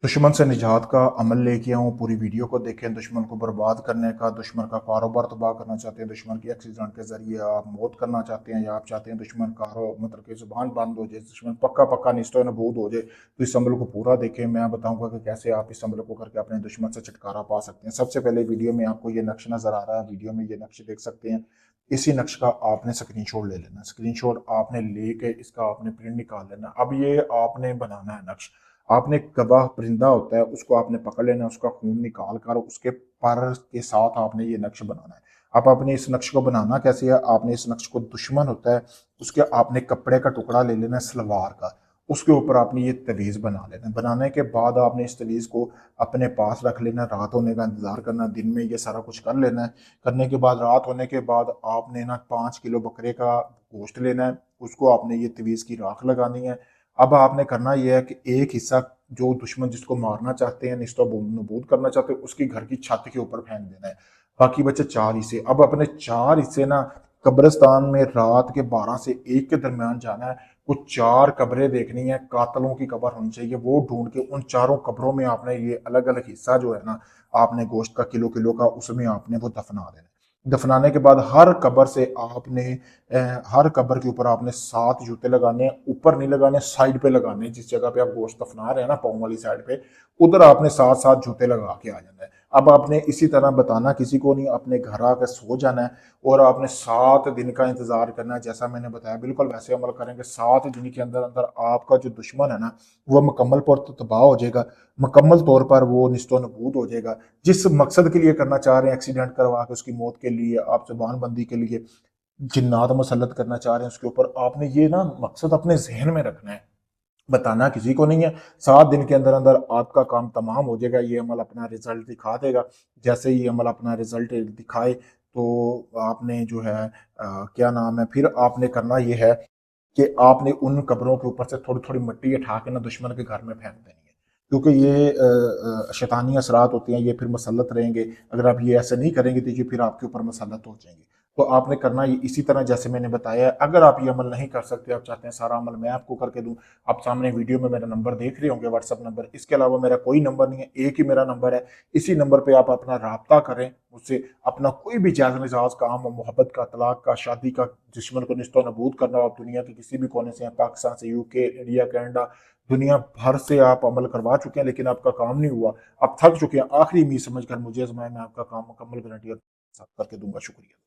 दुश्मन से निजात का अमल लेके आऊँ, पूरी वीडियो को देखें। दुश्मन को बर्बाद करने का, दुश्मन का कारोबार तबाह करना चाहते हैं, दुश्मन की एक्सीडेंट के जरिए आप मौत करना चाहते हैं, या आप चाहते हैं दुश्मन मतलब कि जुबान बंद हो जाए, दुश्मन पक्का पक्का निस्तो नबूद हो जाए, तो इस अमल को पूरा देखें। मैं बताऊंगा कि कैसे आप इस अमल को करके अपने दुश्मन से छुटकारा पा सकते हैं। सबसे पहले वीडियो में आपको ये नक्श नजर आ रहा है, वीडियो में ये नक्श देख सकते हैं। इसी नक्श का आपने स्क्रीनशॉट ले लेना, स्क्रीनशॉट आपने लेके इसका आपने प्रिंट निकाल लेना। अब ये आपने बनाना है नक्श। आपने गवाह परिंदा होता है, उसको आपने पकड़ लेना, उसका खून निकाल कर उसके पर के साथ आपने ये नक्श बनाना है। अब आपने इस नक्श को बनाना कैसे है, आपने इस नक्श को, दुश्मन होता है उसके आपने कपड़े का टुकड़ा ले लेना है सलवार का, उसके ऊपर आपने ये तवीज़ बना लेना है। बनाने के बाद आपने इस तवीज़ को अपने पास रख लेना, रात होने का इंतजार करना, दिन में ये सारा कुछ कर लेना है। करने के बाद रात होने के बाद आपने ना 5 किलो बकरे का गोश्त लेना है, उसको आपने ये तवीज़ की राख लगानी है। अब आपने करना यह है कि एक हिस्सा जो दुश्मन जिसको मारना चाहते हैं, निस्तो नबूद करना चाहते हैं, उसकी घर की छत के ऊपर फेंक देना है। बाकी बचे 4 हिस्से। अब अपने 4 हिस्से ना कब्रिस्तान में रात के 12 से 1 के दरमियान जाना है। कुछ 4 कब्रें देखनी है, कातलों की कब्र होनी चाहिए, वो ढूंढ के उन चारों कब्रों में आपने ये अलग अलग हिस्सा जो है ना, आपने गोश्त का किलो किलो का, उसमें आपने वो दफना देना है। दफनाने के बाद हर कब्र से आपने हर कब्र के ऊपर आपने 7 जूते लगाने हैं। ऊपर नहीं लगाने, साइड पे लगाने हैं। जिस जगह पे आप गोश्त दफना रहे हैं ना, पाँव वाली साइड पे, उधर आपने 7 7 जूते लगा के आ जाना है। अब आपने इसी तरह बताना किसी को नहीं, अपने घर आकर सो जाना है और आपने 7 दिन का इंतजार करना है। जैसा मैंने बताया बिल्कुल वैसे अमल करेंगे। 7 दिन के अंदर अंदर आपका जो दुश्मन है ना, वो मुकम्मल तौर पर तबाह हो जाएगा, मुकम्मल तौर पर वो निस्तो नबूद हो जाएगा। जिस मकसद के लिए करना चाह रहे हैं, एक्सीडेंट करवा के उसकी मौत के लिए, आप जुबान बंदी के लिए जिन्नात मुसल्लत करना चाह रहे हैं उसके ऊपर, आपने ये ना मकसद अपने जहन में रखना है, बताना किसी को नहीं है। 7 दिन के अंदर अंदर आपका काम तमाम हो जाएगा, ये अमल अपना रिजल्ट दिखा देगा। जैसे ही अमल अपना रिजल्ट दिखाए तो आपने जो है क्या नाम है, फिर आपने करना ये है कि आपने उन कब्रों के ऊपर से थोड़ी थोड़ी मिट्टी उठा के ना दुश्मन के घर में फेंक देनी है। क्योंकि ये शैतानी असरात होती हैं, ये फिर मसलत रहेंगे। अगर आप ये ऐसे नहीं करेंगे तो ये फिर आपके ऊपर मसलत हो जाएंगे। तो आपने करना ये इसी तरह जैसे मैंने बताया है। अगर आप ये अमल नहीं कर सकते, आप चाहते हैं सारा अमल मैं आपको करके दूं, आप सामने वीडियो में मेरा नंबर देख रहे होंगे, व्हाट्सअप नंबर। इसके अलावा मेरा कोई नंबर नहीं है, एक ही मेरा नंबर है। इसी नंबर पे आप अपना राब्ता करें मुझसे। अपना कोई भी जायज़ मिजाज काम हो, मोहब्बत का, तलाक का, शादी का, दुश्मन को निस्तो नबूद करना हो, आप दुनिया के किसी भी कोने से हैं, पाकिस्तान से, यूके, इंडिया, कनाडा, दुनिया भर से आप अमल करवा चुके हैं लेकिन आपका काम नहीं हुआ, आप थक चुके हैं, आखिरी उम्मीद समझकर मुझे आजमाएं, मैं आपका काम मुकम्मल गारंटी के साथ करके दूंगा। शुक्रिया।